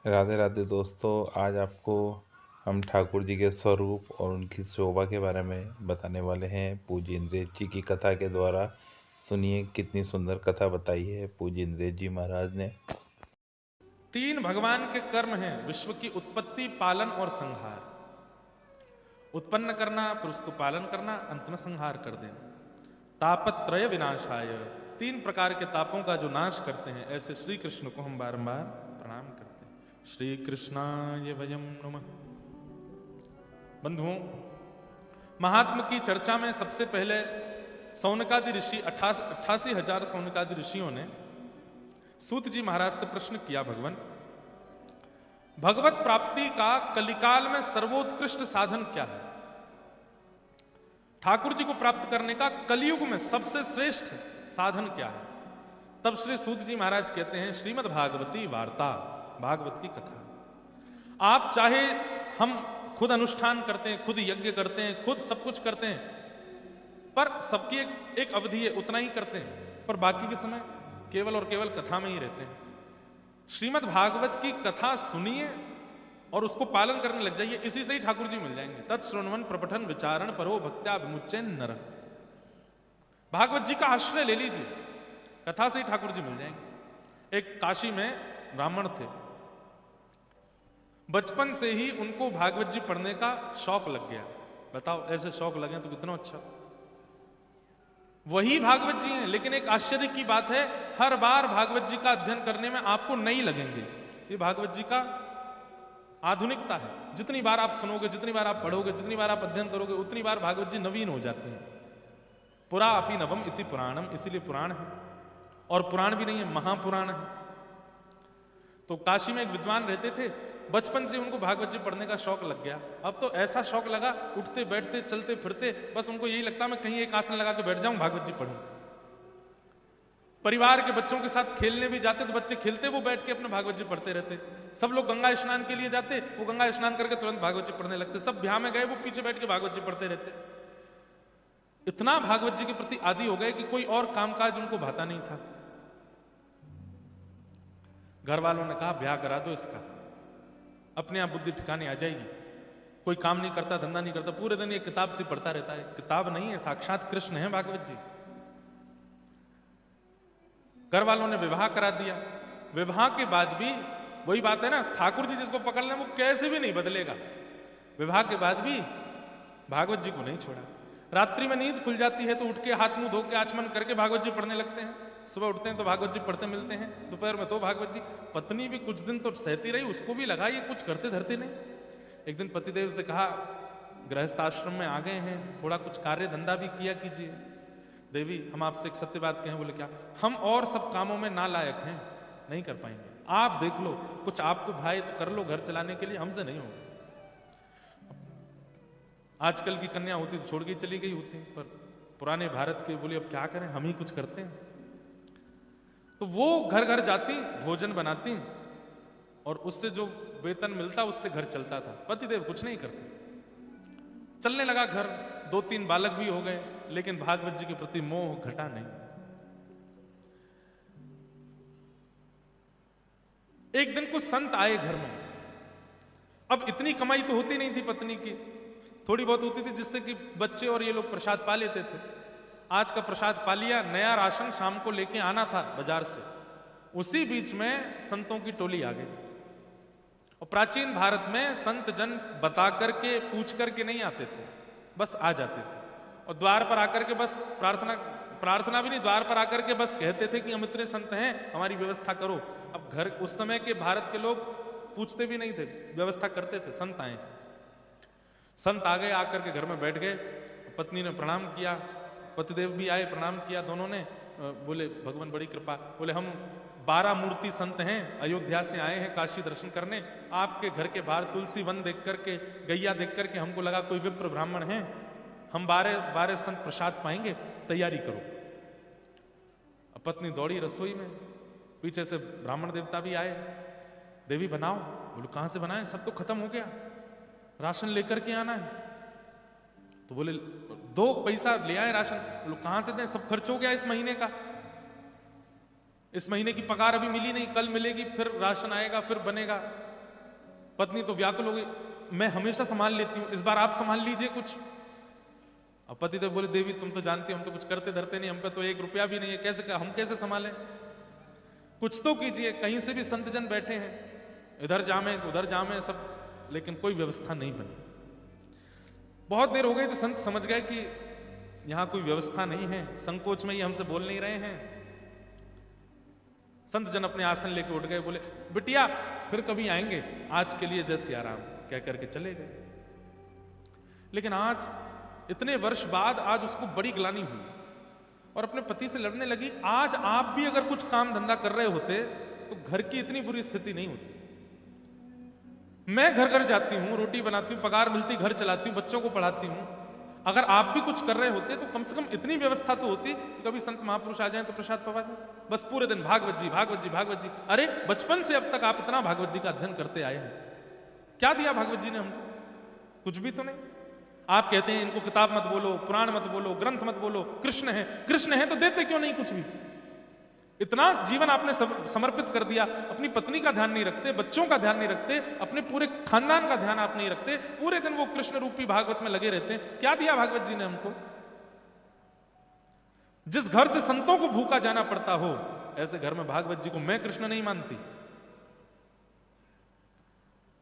राधे राधे दोस्तों। आज आपको हम ठाकुर जी के स्वरूप और उनकी शोभा के बारे में बताने वाले हैं पूज्य इंद्रेश जी की कथा के द्वारा। सुनिए कितनी सुंदर कथा बताई है पूज्य इंद्रेश जी महाराज ने। तीन भगवान के कर्म हैं विश्व की उत्पत्ति, पालन और संहार। उत्पन्न करना, फिर उसको पालन करना, अंत में संहार कर देना। तापत्रय विनाशाय, तीन प्रकार के तापों का जो नाश करते हैं, ऐसे श्री कृष्ण को हम बारंबार प्रणाम करते हैं। श्री कृष्णाय वयम नमः। बंधुओं, महात्म की चर्चा में सबसे पहले सौनकादि ऋषि 88,000 सौनकादि ऋषियों ने सूत जी महाराज से प्रश्न किया, भगवान भगवत प्राप्ति का कलिकाल में सर्वोत्कृष्ट साधन क्या है? ठाकुर जी को प्राप्त करने का कलयुग में सबसे श्रेष्ठ साधन क्या है? तब श्री सूत जी महाराज कहते हैं, श्रीमद् भागवती वार्ता, भागवत की कथा। आप चाहे हम खुद अनुष्ठान करते हैं, खुद यज्ञ करते हैं, खुद सब कुछ करते हैं, पर सबकी एक अवधि है, उतना ही करते हैं, पर बाकी के समय केवल और केवल कथा में ही रहते हैं। श्रीमद् भागवत की कथा सुनिए और उसको पालन करने लग जाइए, इसी से ही ठाकुर जी मिल जाएंगे। तत्श्रवण प्रपठन विचारण परो भक्त्या विमुच्यन नर। भागवत जी का आश्रय ले लीजिए, कथा से ही ठाकुर जी मिल जाएंगे। एक काशी में ब्राह्मण थे, बचपन से ही उनको भागवत जी पढ़ने का शौक लग गया। बताओ, ऐसे शौक लगे तो कितना अच्छा। वही भागवत जी हैं, लेकिन एक आश्चर्य की बात है, हर बार भागवत जी का अध्ययन करने में आपको नहीं लगेंगे। ये भागवत जी का आधुनिकता है। जितनी बार आप सुनोगे, जितनी बार आप पढ़ोगे, जितनी बार आप अध्ययन करोगे, उतनी बार भागवत जी नवीन हो जाते हैं। पुरा अपि नवम इति पुराणम, इसीलिए पुराण है। और पुराण भी नहीं है, महापुराण है। तो काशी में एक विद्वान रहते थे, बचपन से उनको भागवत जी पढ़ने का शौक लग गया। अब तो ऐसा शौक लगा, उठते बैठते चलते फिरते बस उनको यही लगता मैं कहीं एक आसन लगा के बैठ जाऊं, भागवत जी पढ़ूं। परिवार के बच्चों के साथ खेलने भी जाते तो बच्चे खेलते, वो बैठ के अपने भागवत जी पढ़ते रहते। सब लोग गंगा स्नान के लिए जाते, वो गंगा स्नान करके तुरंत भागवत जी पढ़ने लगते। सब ब्याह में गए, वो पीछे बैठ के भागवत जी पढ़ते रहते। इतना भागवत जी के प्रति आदी हो गए कि कोई और कामकाज उनको भाता नहीं था। घर वालों ने कहा ब्याह करा दो इसका, अपने आप बुद्धि ठिकाने आ जाएगी। कोई काम नहीं करता, धंधा नहीं करता, पूरे दिन ये किताब से पढ़ता रहता है। किताब नहीं है, साक्षात कृष्ण है भागवत जी। घर वालों ने विवाह करा दिया। विवाह के बाद भी वही बात है ना, ठाकुर जी जिसको पकड़ लें वो कैसे भी नहीं बदलेगा। विवाह के बाद भी भागवत जी को नहीं छोड़ा। रात्रि में नींद खुल जाती है तो उठ के हाथ मुंह धो के आचमन करके भागवत जी पढ़ने लगते हैं। सुबह उठते हैं तो भागवत जी पढ़ते मिलते हैं, दोपहर में तो भागवत जी। पत्नी भी कुछ दिन तो सहती रही, उसको भी लगा ये कुछ करते धरते नहीं। एक दिन पतिदेव से कहा, गृहस्थ आश्रम में आ गए हैं, थोड़ा कुछ कार्य धंधा भी किया कीजिए। देवी, हम आपसे एक सत्य बात कहें। बोले क्या? हम और सब कामों में नालायक हैं, नहीं कर पाएंगे। आप देख लो, कुछ आपको भाई तो कर लो घर चलाने के लिए, हमसे नहीं होगा। आजकल की कन्या होती तो छोड़ के चली गई होती, पर पुराने भारत के बोले अब क्या करें, हम ही कुछ करते हैं। तो वो घर घर जाती, भोजन बनाती, और उससे जो वेतन मिलता उससे घर चलता था। पतिदेव कुछ नहीं करते। चलने लगा घर, 2-3 बालक भी हो गए, लेकिन भागवत जी के प्रति मोह घटा नहीं। एक दिन कुछ संत आए घर में। अब इतनी कमाई तो होती नहीं थी पत्नी की, थोड़ी बहुत होती थी जिससे कि बच्चे और ये लोग प्रसाद पा लेते थे। आज का प्रसाद पा लिया, नया राशन शाम को लेके आना था बाजार से। उसी बीच में संतों की टोली आ गई। और प्राचीन भारत में संत जन बता करके पूछ करके नहीं आते थे, बस आ जाते थे। और द्वार पर आकर के बस प्रार्थना भी नहीं, द्वार पर आकर के बस कहते थे कि हम इतने संत हैं, हमारी व्यवस्था करो। अब घर, उस समय के भारत के लोग पूछते भी नहीं थे, व्यवस्था करते थे। संत आए, संत आ गए, आकर के घर में बैठ गए। पत्नी ने प्रणाम किया, पतिदेव भी आए, प्रणाम किया दोनों ने। बोले भगवान बड़ी कृपा। बोले हम 12 मूर्ति संत हैं, अयोध्या से आए हैं काशी दर्शन करने। आपके घर के बाहर तुलसी वन देख करके, गैया देख करके हमको लगा कोई विप्र ब्राह्मण है, हम 12 संत प्रसाद पाएंगे, तैयारी करो। अब पत्नी दौड़ी रसोई में, पीछे से ब्राह्मण देवता भी आए। देवी बनाओ। बोले कहां से बनाए, सब तो खत्म हो गया, राशन लेकर के आना है। तो बोले 2 पैसा ले आए राशन। बोले कहां से दें, सब खर्च हो गया इस महीने का, इस महीने की पगार अभी मिली नहीं, कल मिलेगी, फिर राशन आएगा, फिर बनेगा। पत्नी तो व्याकुल हो गई, मैं हमेशा संभाल लेती हूं, इस बार आप संभाल लीजिए कुछ। अब पतिदेव बोले, देवी तुम तो जानती हो हम तो कुछ करते धरते नहीं, हम पे तो 1 रुपया भी नहीं है, कैसे हम कैसे संभालें, कुछ तो कीजिए। कहीं से भी संत जन बैठे हैं, इधर जामे उधर जामे सब, लेकिन कोई व्यवस्था नहीं बनी। बहुत देर हो गई तो संत समझ गए कि यहां कोई व्यवस्था नहीं है, संकोच में ये हमसे बोल नहीं रहे हैं। संत जन अपने आसन लेके उठ गए, बोले बिटिया फिर कभी आएंगे, आज के लिए जय सिया राम कह करके चले गए। लेकिन आज इतने वर्ष बाद आज उसको बड़ी ग्लानि हुई और अपने पति से लड़ने लगी। आज आप भी अगर कुछ काम धंधा कर रहे होते तो घर की इतनी बुरी स्थिति नहीं होती। मैं घर घर जाती हूं, रोटी बनाती हूं, पगार मिलती, घर चलाती हूं, बच्चों को पढ़ाती हूं। अगर आप भी कुछ कर रहे होते तो कम से कम इतनी व्यवस्था तो होती कि कभी संत महापुरुष आ जाएं तो प्रसाद पवा दें। बस पूरे दिन भागवत जी भागवत जी भागवत जी। अरे बचपन से अब तक आप इतना भागवत जी का अध्ययन करते आए हैं, क्या दिया भागवत जी ने हमको? कुछ भी तो नहीं। आप कहते हैं इनको किताब मत बोलो, पुराण मत बोलो, ग्रंथ मत बोलो, कृष्ण है, कृष्ण है, तो देते क्यों नहीं कुछ भी? इतना जीवन आपने समर्पित कर दिया, अपनी पत्नी का ध्यान नहीं रखते, बच्चों का ध्यान नहीं रखते, अपने पूरे खानदान का ध्यान आप नहीं रखते, पूरे दिन वो कृष्ण रूपी भागवत में लगे रहते हैं। क्या दिया भागवत जी ने हमको? जिस घर से संतों को भूखा जाना पड़ता हो, ऐसे घर में भागवत जी को मैं कृष्ण नहीं मानती।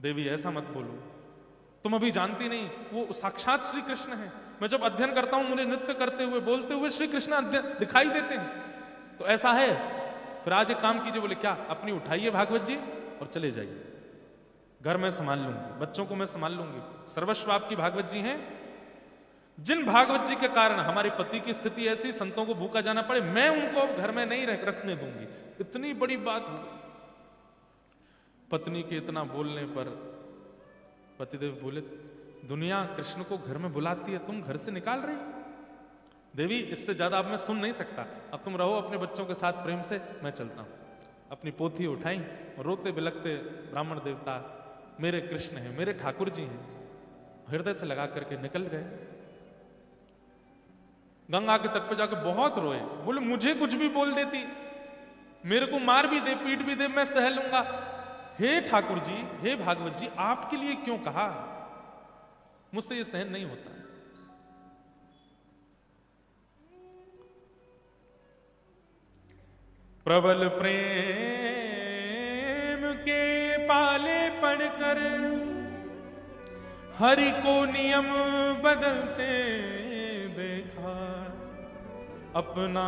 देवी ऐसा मत बोलो, तुम अभी जानती नहीं, वो साक्षात श्री कृष्ण है। मैं जब अध्ययन करता हूं मुझे नृत्य करते हुए बोलते हुए श्री कृष्ण दिखाई देते हैं। तो ऐसा है, फिर आज एक काम कीजिए। बोले क्या? अपनी उठाइए भागवत जी और चले जाइए, घर में संभाल लूंगी, बच्चों को मैं संभाल लूंगी, सर्वस्व आपकी भागवत जी हैं। जिन भागवत जी के कारण हमारे पति की स्थिति ऐसी, संतों को भूखा जाना पड़े, मैं उनको घर में नहीं रखने दूंगी। इतनी बड़ी बात हो गई। पत्नी के इतना बोलने पर पतिदेव बोले, दुनिया कृष्ण को घर में बुलाती है, तुम घर से निकाल रही? देवी इससे ज्यादा अब मैं सुन नहीं सकता, अब तुम रहो अपने बच्चों के साथ प्रेम से, मैं चलता हूं। अपनी पोथी उठाई और रोते बिलखते ब्राह्मण देवता मेरे कृष्ण हैं, मेरे ठाकुर जी हैं, हृदय से लगा करके निकल गए। गंगा के तट पे जाकर बहुत रोए, बोले मुझे कुछ भी बोल देती, मेरे को मार भी दे, पीट भी दे, मैं सह लूंगा। हे ठाकुर जी, हे भागवत जी, आपके लिए क्यों कहा? मुझसे ये सहन नहीं होता। प्रबल प्रेम के पाले पड़कर हरि को नियम बदलते देखा, अपना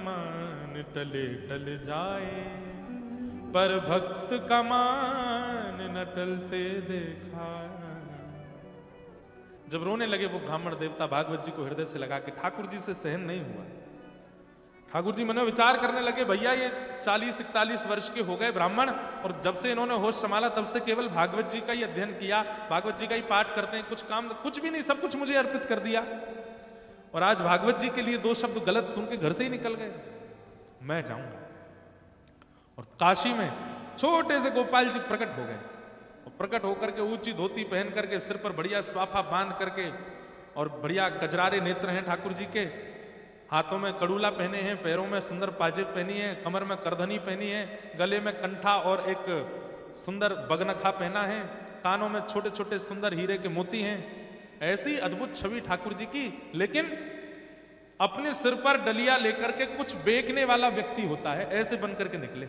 मान टले टल जाए, पर भक्त का मान न टलते देखा। जब रोने लगे वो ब्राह्मण देवता भागवत जी को हृदय से लगा के, ठाकुर जी से सहन नहीं हुआ। ठाकुर जी मन में विचार करने लगे, भैया ये 40-41 वर्ष के हो गए ब्राह्मण, और जब से इन्होंने होश संभाला तब से केवल भागवत जी का ही अध्ययन किया, भागवत जी का ही पाठ करते हैं, कुछ काम कुछ भी नहीं, सब कुछ मुझे अर्पित कर दिया, और आज भागवत जी के लिए 2 शब्द गलत सुन के घर से ही निकल गए। मैं जाऊंगा। और काशी में छोटे से गोपाल जी प्रकट हो गए, और प्रकट होकर के ऊंची धोती पहन करके, सिर पर बढ़िया स्वाफा बांध करके, और बढ़िया गजरारे नेत्र हैं ठाकुर जी के, हाथों में कड़ूला पहने हैं, पैरों में सुंदर पाजेब पहनी है, कमर में करधनी पहनी है, गले में कंठा और एक सुंदर बगनखा पहना है, कानों में छोटे छोटे सुंदर हीरे के मोती हैं। ऐसी अद्भुत छवि ठाकुर जी की। लेकिन अपने सिर पर डलिया लेकर के कुछ बेचने वाला व्यक्ति होता है, ऐसे बनकर के निकले।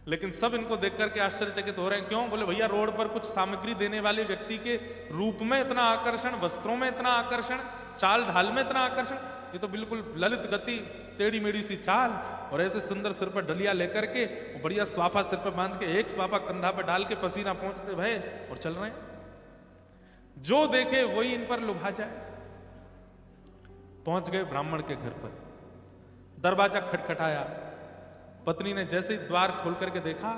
लेकिन सब इनको देख करके आश्चर्यचकित हो रहे हैं। क्यों? बोले भैया रोड पर कुछ सामग्री देने वाले व्यक्ति के रूप में इतना आकर्षण, वस्त्रों में इतना आकर्षण, चाल ढाल में इतना आकर्षण, ये तो बिल्कुल ललित गति, टेढ़ी मेढ़ी सी चाल, और ऐसे सुंदर सिर पर डलिया लेकर के, बढ़िया स्वाफा सिर पर बांध के, एक स्वाफा कंधा पर डाल के, पसीना पहुंचते भय और चल रहे हैं। जो देखे वही इन पर लुभा जाए। पहुंच गए ब्राह्मण के घर पर, दरवाजा खटखटाया। पत्नी ने जैसे ही द्वार खोल करके देखा,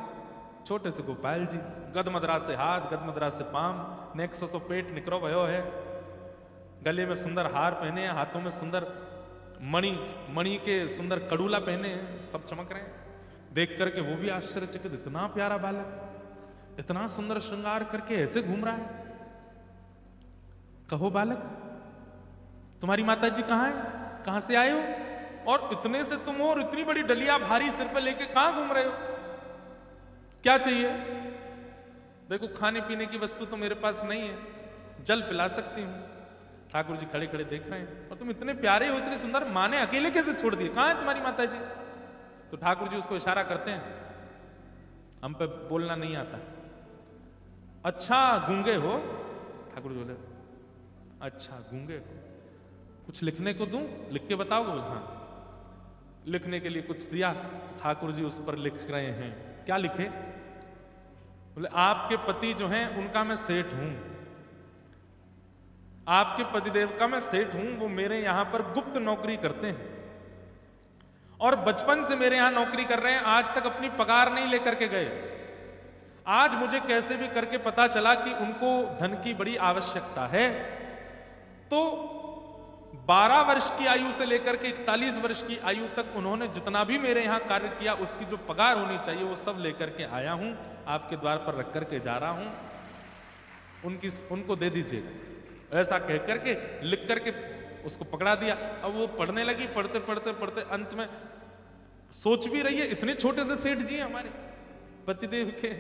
छोटे से गोपाल जी, गदमदरा से हाथ, गदमदरा से पाम, नेक सो पेट निकरो भयो है, गले में सुंदर हार पहने हैं, हाथों में सुंदर मणि के सुंदर कड़ूला पहने हैं, सब चमक रहे हैं। देख करके वो भी आश्चर्यचकित, इतना प्यारा बालक, इतना सुंदर श्रृंगार करके ऐसे घूम रहा है। कहो बालक, तुम्हारी माता जी कहाँ है? कहां से आए हो? और इतने से तुम हो, और इतनी बड़ी डलिया भारी सिर पर लेके कहां घूम रहे हो? क्या चाहिए? देखो खाने पीने की वस्तु तो मेरे पास नहीं है, जल पिला सकती हूँ। ठाकुर जी खड़े खड़े देख रहे हैं, और तुम इतने प्यारे हो, इतनी सुंदर, माँ ने अकेले कैसे छोड़ दिए, कहाँ है तुम्हारी माता जी? तो ठाकुर जी उसको इशारा करते हैं, हम पे बोलना नहीं आता। अच्छा गूंगे हो? ठाकुर जी बोले अच्छा गूंगे हो, कुछ लिखने को दूं, लिख के बताओगे? बोले हाँ। लिखने के लिए कुछ दिया, ठाकुर जी उस पर लिख रहे हैं। क्या लिखे? बोले आपके पति जो हैं उनका मैं सेठ हूं, आपके पतिदेव का मैं सेठ हूं, वो मेरे यहां पर गुप्त नौकरी करते हैं और बचपन से मेरे यहां नौकरी कर रहे हैं, आज तक अपनी पगार नहीं लेकर के गए। आज मुझे कैसे भी करके पता चला कि उनको धन की बड़ी आवश्यकता है, तो 12 वर्ष की आयु से लेकर के 41 वर्ष की आयु तक उन्होंने जितना भी मेरे यहां कार्य किया उसकी जो पगार होनी चाहिए वो सब लेकर के आया हूं, आपके द्वार पर रख करके जा रहा हूं, उनको दे दीजिएगा। ऐसा कह करके लिख करके उसको पकड़ा दिया। अब वो पढ़ने लगी, पढ़ते पढ़ते पढ़ते अंत में सोच भी रही है, इतने छोटे से सेठ जी हमारे पतिदेव के,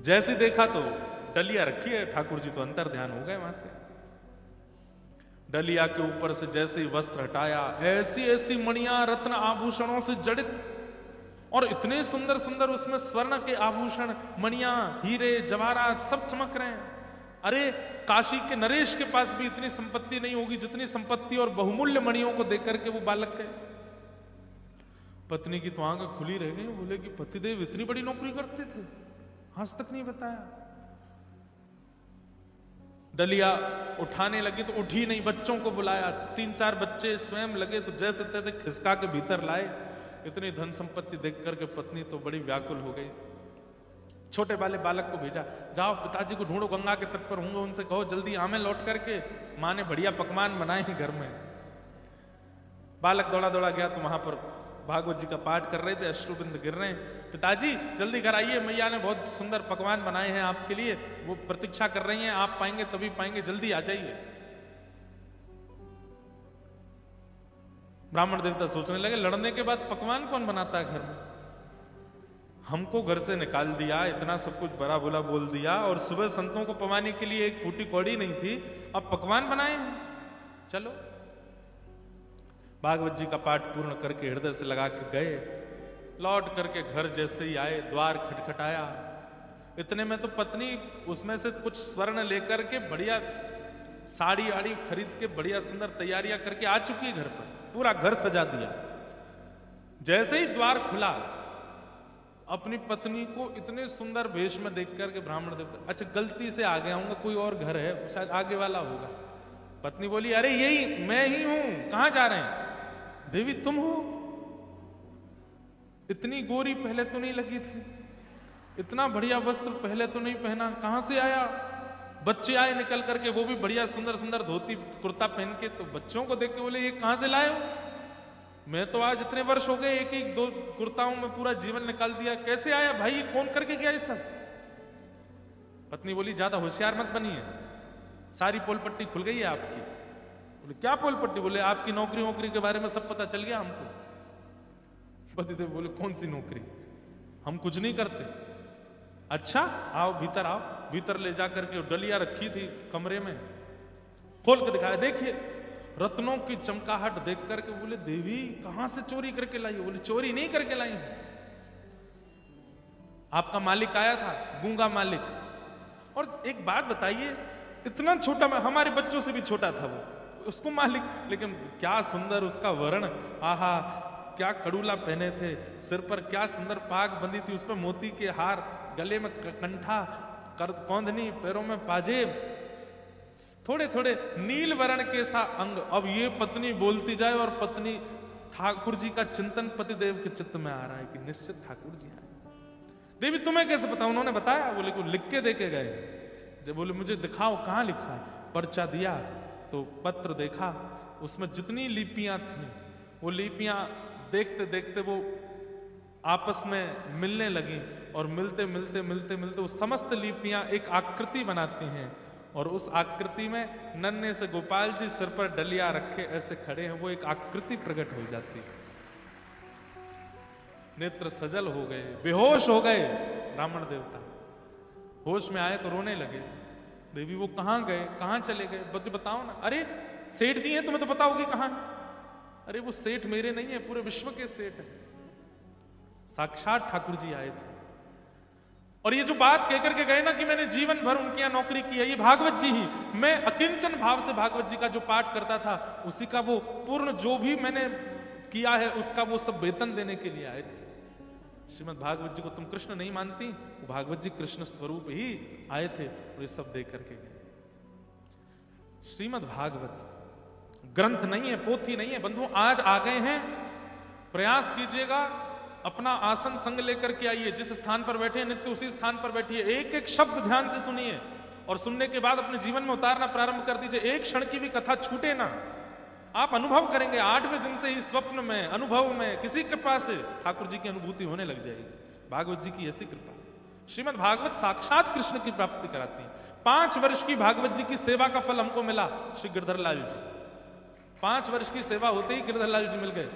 जैसे देखा तो डलिया रखी है, ठाकुर जी तो अंतर ध्यान हो गए वहां से। डलिया के ऊपर से जैसे ही वस्त्र हटाया, ऐसी ऐसी मणियां रत्न आभूषणों से जड़ित, और इतने सुंदर सुंदर उसमें स्वर्ण के आभूषण, मणियां, हीरे जवाहरात सब चमक रहे हैं। अरे काशी के नरेश के पास भी इतनी संपत्ति नहीं होगी जितनी संपत्ति और बहुमूल्य मणियों को देख करके वो बालक गए। पत्नी की तो आंखें खुली रह गई, बोले कि पतिदेव इतनी बड़ी नौकरी करते थे, आज तक नहीं बताया। डलिया उठाने लगी तो उठी नहीं, बच्चों को बुलाया, 3-4 बच्चे स्वयं लगे तो जैसे तैसे खिसका के भीतर लाए। इतनी धन संपत्ति देख करके पत्नी तो बड़ी व्याकुल हो गई। छोटे वाले बालक को भेजा, जाओ पिताजी को ढूंढो, गंगा के तट पर होंगे, उनसे कहो जल्दी आमे लौट करके, माँ ने बढ़िया पकवान बनाए हैं घर में। बालक दौड़ा दौड़ा गया तो वहां पर भागवत जी का पाठ कर रहे थे, अश्रुबिंद गिर रहे हैं। पिताजी जल्दी घर आइए, मैया ने बहुत सुंदर पकवान बनाए हैं आपके लिए, वो प्रतीक्षा कर रही हैं, आप पाएंगे तभी पाएंगे, जल्दी आ जाइए। ब्राह्मण देवता सोचने लगे, लड़ने के बाद पकवान कौन बनाता है घर में? हमको घर से निकाल दिया, इतना सब कुछ बड़ा बुरा बोल दिया, और सुबह संतों को पवाने के लिए एक फूटी कौड़ी नहीं थी, अब पकवान बनाए हैं। चलो भागवत जी का पाठ पूर्ण करके हृदय से लगा के गए। लौट करके घर जैसे ही आए, द्वार खटखटाया, इतने में तो पत्नी उसमें से कुछ स्वर्ण लेकर के बढ़िया साड़ी आड़ी खरीद के बढ़िया सुंदर तैयारियां करके आ चुकी है घर पर, पूरा घर सजा दिया। जैसे ही द्वार खुला, अपनी पत्नी को इतने सुंदर वेश में देख करके ब्राह्मण देवता, अच्छा गलती से आ गया हूँ, कोई और घर है शायद आगे वाला होगा। पत्नी बोली, अरे यही मैं ही हूं, कहां जा रहे हैं? देवी तुम हो? इतनी गोरी पहले तो नहीं लगी थी, इतना बढ़िया वस्त्र पहले तो नहीं पहना, कहां से आया? बच्चे आए निकल करके, वो भी बढ़िया सुंदर सुंदर धोती कुर्ता पहन के, तो बच्चों को देख के बोले, ये कहां से लाए हो? मैं तो आज इतने वर्ष हो गए, एक एक दो कुर्ताओं में पूरा जीवन निकाल दिया, कैसे आया भाई? कौन करके गया ये सब? पत्नी बोली, ज्यादा होशियार मत बनिए, सारी पोल पट्टी खुल गई है आपकी। बोले क्या पोल पट्टी? बोले आपकी नौकरी वोकरी के बारे में सब पता चल गया हमको। पतिदेव बोले कौन सी नौकरी, हम कुछ नहीं करते। अच्छा आओ भीतर आओ। भीतर ले जाकर के डलिया रखी थी कमरे में, खोल के दिखाया, देखिए रत्नों की चमकाहट देख करके बोले, देवी कहां से चोरी करके लाई? बोले चोरी नहीं करके लाई, आपका मालिक आया था, गूंगा मालिक। और एक बात बताइए, इतना छोटा, हमारे बच्चों से भी छोटा था वो, उसको मालिक, लेकिन क्या सुंदर उसका वर्ण, आहा क्या कड़ूला पहने थे, सिर पर क्या सुंदर पाग बंधी थी, उस पर मोती के हार, गले में कंठा, कौंधनी, पैरों में पाजेब, थोड़े थोड़े नील वर्ण के सा अंग। अब ये पत्नी बोलती जाए और पत्नी ठाकुर जी का चिंतन पतिदेव के चित्त में आ रहा है कि निश्चित ठाकुर जी आए। देवी तुम्हें कैसे पता? उन्होंने बताया। बोले को लिख के दे के गए। जब बोले मुझे दिखाओ कहाँ लिखा है। पर्चा दिया तो पत्र देखा, उसमें जितनी लिपियां थी वो लिपियां देखते देखते वो आपस में मिलने लगी, और मिलते मिलते मिलते मिलते वो समस्त लिपियां एक आकृति बनाती हैं, और उस आकृति में नन्हे से गोपाल जी सिर पर डलिया रखे ऐसे खड़े हैं, वो एक आकृति प्रकट हो जाती है। नेत्र सजल हो गए, बेहोश हो गए ब्राह्मण देवता। होश में आए तो रोने लगे। देवी वो कहाँ गए, कहाँ चले गए, मुझे बताओ ना। अरे सेठ जी हैं, तुम्हें तो पता होगी कहाँ। अरे वो सेठ मेरे नहीं है, पूरे विश्व के सेठ है। साक्षात ठाकुर जी आए थे। और ये जो बात कहकर के गए ना कि मैंने जीवन भर उनके यहाँ नौकरी की है, ये भागवत जी ही, मैं अकिंचन भाव से भागवत जी का जो पाठ करता था उसी का वो पूर्ण जो भी मैंने किया है उसका वो सब वेतन देने के लिए आए थे। श्रीमद् भागवत जी को तुम कृष्ण नहीं मानती, वो भागवत जी कृष्ण स्वरूप ही आए थे और ये सब देख करके गए। श्रीमद् भागवत ग्रंथ नहीं है, पोथी नहीं है बंधु, आज आ गए हैं। प्रयास कीजिएगा, अपना आसन संग लेकर के आइए, जिस स्थान पर बैठे हैं नित्य उसी स्थान पर बैठिए, एक एक शब्द ध्यान से सुनिए और सुनने के बाद अपने जीवन में उतारना प्रारंभ कर दीजिए। एक क्षण की भी कथा छूटे ना। आप अनुभव करेंगे 8वें दिन से ही स्वप्न में, अनुभव में, किसी कृपा से ठाकुर जी की अनुभूति होने लग जाएगी। भागवत जी की ऐसी कृपा। श्रीमद् भागवत साक्षात कृष्ण की प्राप्ति कराती है। 5 वर्ष की भागवत जी की सेवा का फल हमको मिला। श्री गिरधर लाल जी, 5 वर्ष की सेवा होते ही गिरधर लाल जी मिल गए।